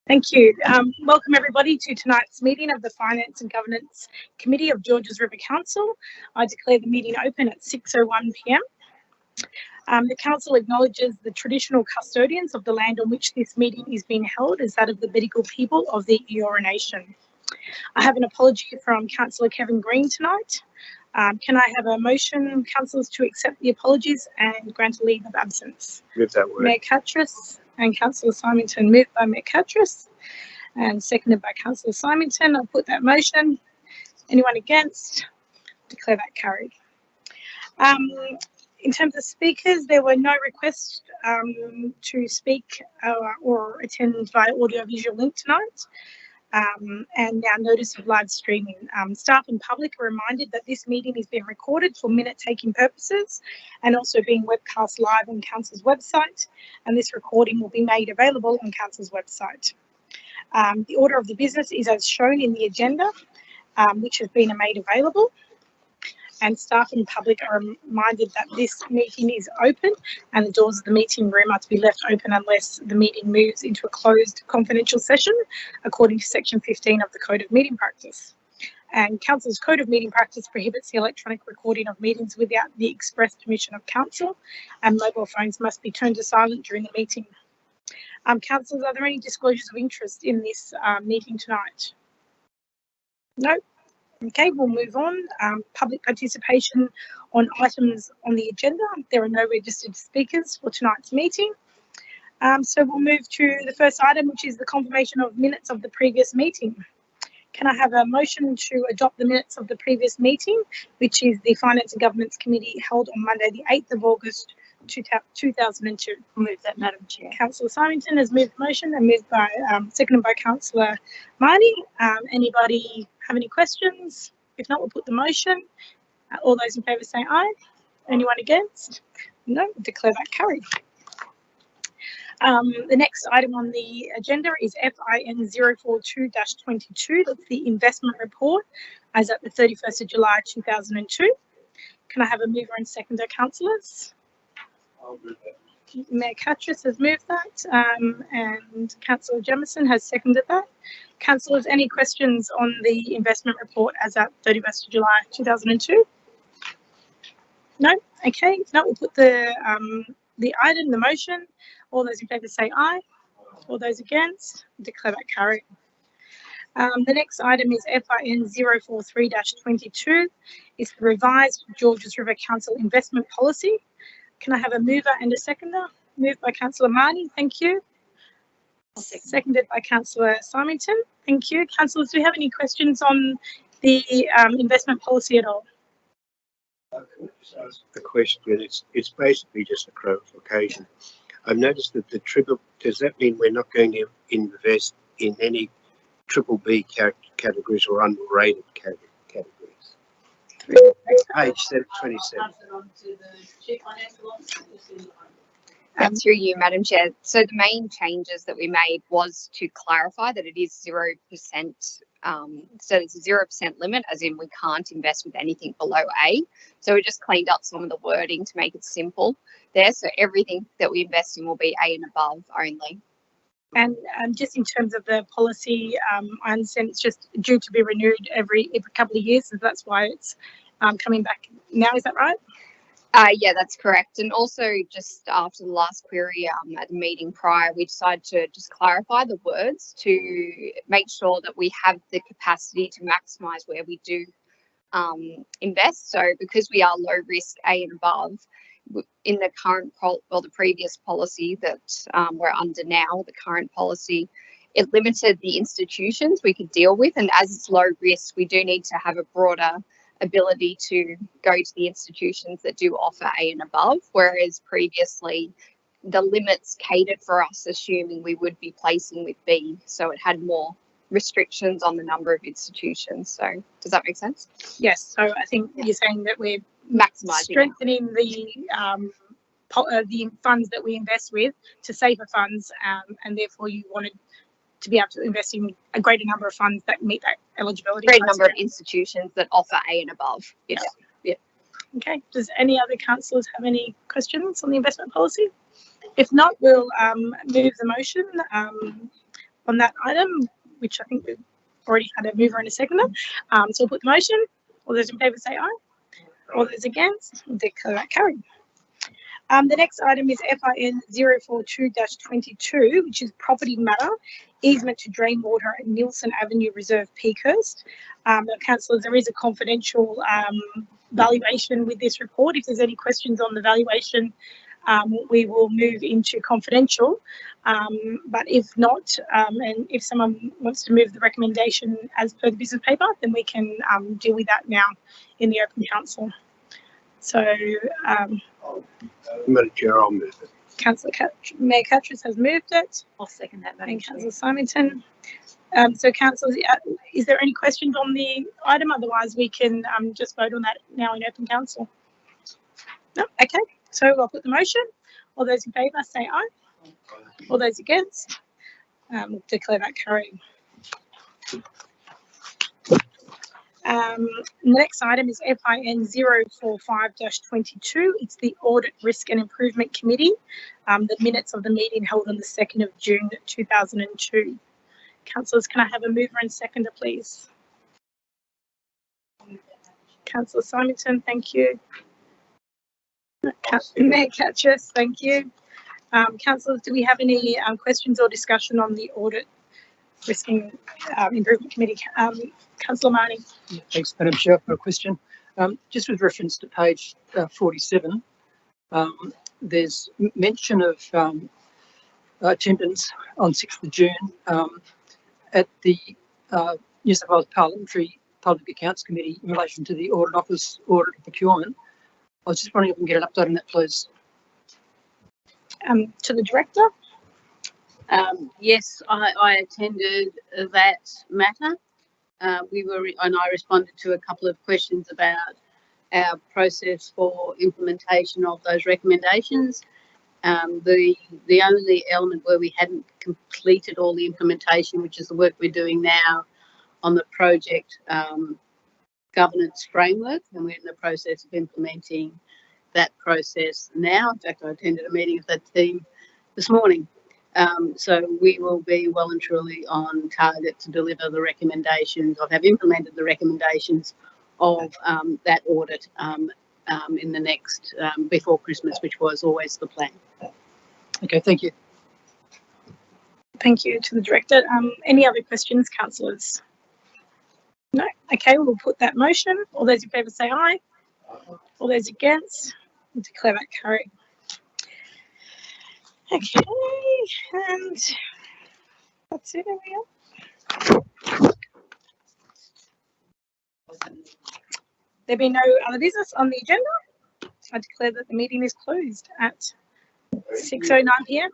Thank you. Welcome everybody to tonight's meeting of the Finance and Governance Committee of Georges River Council. I declare the meeting open at 6:01 p.m. The Council acknowledges the traditional custodians of the land on which this meeting is being held as that of the Bedigal people of the Eora Nation. I have an apology from Councillor Kevin Green tonight. Can I have a motion, councillors, to accept the apologies and grant a leave of absence? Move that word. Mayor Catras and Councillor Symington. Moved by Mayor Catras and seconded by Councillor Symington. I'll put that motion. Anyone against? Declare that carried. In terms of speakers, there were no requests to speak or attend via audio-visual link tonight. And now notice of live streaming. Staff and public are reminded that this meeting is being recorded for minute-taking purposes and also being webcast live on Council's website, and this recording will be made available on Council's website. The order of the business is as shown in the agenda, which has been made available, and staff and public are reminded that this meeting is open and the doors of the meeting room are to be left open unless the meeting moves into a closed confidential session according to section 15 of the Code of Meeting Practice. And Council's Code of Meeting Practice prohibits the electronic recording of meetings without the express permission of Council, and mobile phones must be turned to silent during the meeting. Councillors, are there any disclosures of interest in this meeting tonight? No? Okay, we'll move on. Public participation on items on the agenda. There are no registered speakers for tonight's meeting. So we'll move to the first item, which is the confirmation of minutes of the previous meeting. Can I have a motion to adopt the minutes of the previous meeting, which is the Finance and Governance Committee held on Monday, the 8th of August, 2002. I'll move that, Madam Chair. Councillor Symington has moved the motion and moved by, seconded by Councillor Marnie. Anybody have any questions? If not, we'll put the motion. All those in favour say aye. Anyone against? No, declare that carried. The next item on the agenda is FIN 042-22. That's the investment report as at the 31st of July 2002. Can I have a mover and seconder, councillors? I'll move that. Mayor Catras has moved that and Councillor Jamieson has seconded that. Councillors, any questions on the investment report as at 31st of July 2002? No? Okay, if not, we'll put the item, the motion. All those in favour say aye. All those against? Declare that carried. The next item is FIN 043-22. It's the revised Georges River Council investment policy. Can I have a mover and a seconder? Moved by Councillor Marnie, thank you. Seconded by Councillor Symington, thank you. Councillors, do you have any questions on the investment policy at all? The question is, it's basically just a clarification. I've noticed that the triple, does that mean we're not going to invest in any triple B categories or underrated categories? Page 27. Through you, Madam Chair. So the main changes that we made was to clarify that it is 0%. So it's a 0% limit, as in we can't invest with anything below A. So we just cleaned up some of the wording to make it simple there. So everything that we invest in will be A and above only. And just in terms of the policy, I understand it's just due to be renewed every couple of years, so that's why it's coming back now. Is that right? Yeah, that's correct. And also just after the last query at the meeting prior, we decided to just clarify the words to make sure that we have the capacity to maximise where we do invest. So because we are low risk A and above, in the current the previous policy that we're under now, the current policy, it limited the institutions we could deal with, and as it's low risk, we do need to have a broader ability to go to the institutions that do offer A and above, whereas previously the limits catered for us assuming we would be placing with B, so it had more restrictions on the number of institutions. So does that make sense? Yes, so I think you're saying that we're Maximising, strengthening the funds that we invest with to safer funds, and therefore you wanted to be able to invest in a greater number of funds that meet that eligibility. Greater number of institutions that offer A and above. Yes. Yeah. Okay. Does any other councillors have any questions on the investment policy? If not, we'll move the motion. on that item, which I think we've already had a mover and a seconder. So we'll put the motion. All those in favour say aye. All those against, declare that carried. The next item is FIN 042-22, which is property matter, easement to drain water at Nielsen Avenue Reserve, Peakhurst. Councillors, there is a confidential valuation with this report. If there's any questions on the valuation, we will move into confidential. But if not, and if someone wants to move the recommendation as per the business paper, then we can deal with that now in the open council. So, Madam Chair, I'll move it. Councillor Mayor Catras has moved it. I'll second that, Madam And Chair. Councillor Symington. So, councillors, is there any questions on the item? Otherwise, we can just vote on that now in open council. No? Okay. So I'll put the motion. All those in favour say aye. All those against, we'll declare that carried. The next item is FIN 045-22. It's the Audit, Risk and Improvement Committee. The minutes of the meeting held on the 2nd of June 2002. Councillors, can I have a mover and seconder, please? Councillor Symington, thank you. Mayor Catras, thank you. Councillors, do we have any questions or discussion on the Audit, Risk and Improvement Committee? Councillor Marnie. Yeah, thanks, Madam Chair, for a question. Just with reference to page 47, there's mention of attendance on 6th of June at the New South Wales Parliamentary Public Accounts Committee in relation to the Audit Office Audit and Procurement. I was just wondering if we can get an update on that, please. To the Director. Yes, I attended that matter. And I responded to a couple of questions about our process for implementation of those recommendations. The only element where we hadn't completed all the implementation, which is the work we're doing now on the project governance framework, and we're in the process of implementing that process now. In fact, I attended a meeting of that team this morning. So we will be well and truly on target to deliver the recommendations. I have implemented the recommendations of that audit in the next, before Christmas, which was always the plan. Okay, thank you. Thank you to the Director. Any other questions, councillors? No? Okay, we'll put that motion. All those in favour say aye. All those against, we'll declare that carried. Okay, and that's it. There being no other business on the agenda, I declare that the meeting is closed at 6:09 p.m.